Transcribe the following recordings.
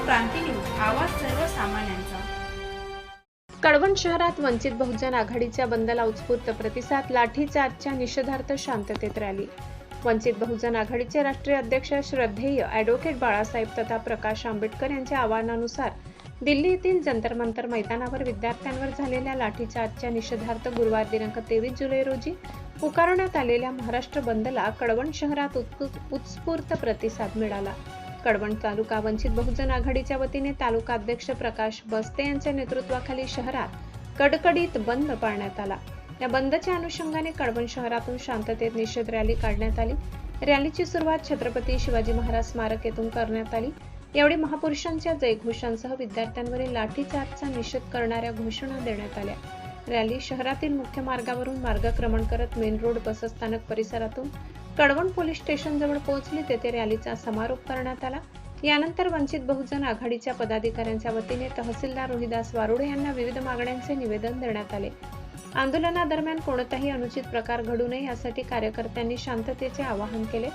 क्रांती news, आवाज सर्वसामान्यांचा। कळवण शहरात वंचित बहुजन आघाडीच्या बंदला उत्स्फूर्त प्रतिसाद, लाठीचार्जच्या निषेधार्थ शांततेत रॅली। वंचित बहुजन आघाडीचे राष्ट्रीय अध्यक्ष श्रद्धेय ॲडव्होकेट बाळासाहेब तथा प्रकाश आंबेडकर यांच्या आवाहनानुसार दिल्ली येथील जंतर मंतर मैदानावर विद्यार्थ्यांवर झालेल्या लाठीचार्जच्या निषेधार्थ गुरुवार दिनांक 23 जुलै रोजी पुकारण्यात आलेल्या महाराष्ट्र बंदला कळवण शहरात उत्स्फूर्त प्रतिसाद मिळाला। कळवण तालुका वंचित बहुजन आघाडीच्या वतीने तालुका अध्यक्ष प्रकाश बस्ते यांच्या नेतृत्वाखाली शहरात कडकडीत बंद पाळण्यात आला। या बंदच्या अनुषंगाने कळवण शहरातून शांततेत निषेध रॅली काढण्यात आली। रॅलीची सुरुवात छत्रपती शिवाजी महाराज स्मारक येथून करण्यात आली। यावेळी महापुरुषांच्या जयघोषांसह विद्यार्थ्यांवरील लाठीचार्जचा निषेध करणाऱ्या घोषणा देण्यात आल्या। रॅली शहरातील मुख्य मार्गावरून मार्गक्रमण करत मेन रोड बसस्थानक परिसरातून कळवण पोलीस स्टेशन जवळ पोहोचली। तेथे रॅलीचा समारोप करण्यात आला। यानंतर वंचित बहुजन आघाडीच्या पदाधिकाऱ्यांच्या वतीने तहसीलदार रोहिदास वारुडे यांना विविध मागण्यांचे निवेदन देण्यात आले। आंदोलनादरम्यान कोणताही अनुचित प्रकार घडू नये यासाठी कार्यकर्त्यांनी शांततेचे आवाहन केले।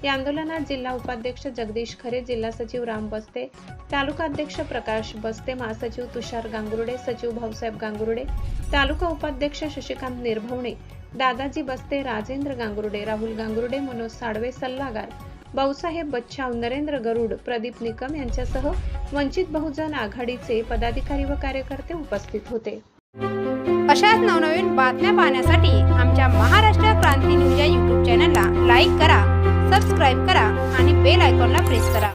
या आंदोलनात जिल्हा उपाध्यक्ष जगदीश खरे, जिल्हा सचिव राम बस्ते, तालुका अध्यक्ष प्रकाश बस्ते, महासचिव तुषार गांगुर्डे, सचिव भाऊसाहेब गांगुर्डे, तालुका उपाध्यक्ष शशिकांत निर्भवणे, दादाजी बस्ते, राजेंद्र गांगुर्डे, राहुल गांगुर्डे, मनोज साळवे, सल्लागार भाऊसाहेब बच्छाव, नरेंद्र गरुड, प्रदीप निकम यांच्यासह वंचित बहुजन आघाडीचे पदाधिकारी व कार्यकर्ते उपस्थित होते। अशाच नवनवीन बातम्या पाहण्यासाठी आमच्या महाराष्ट्र क्रांती न्यूज या YouTube चॅनलला लाईक करा, सबस्क्राईब करा आणि बेल आयकॉनला प्रेस करा।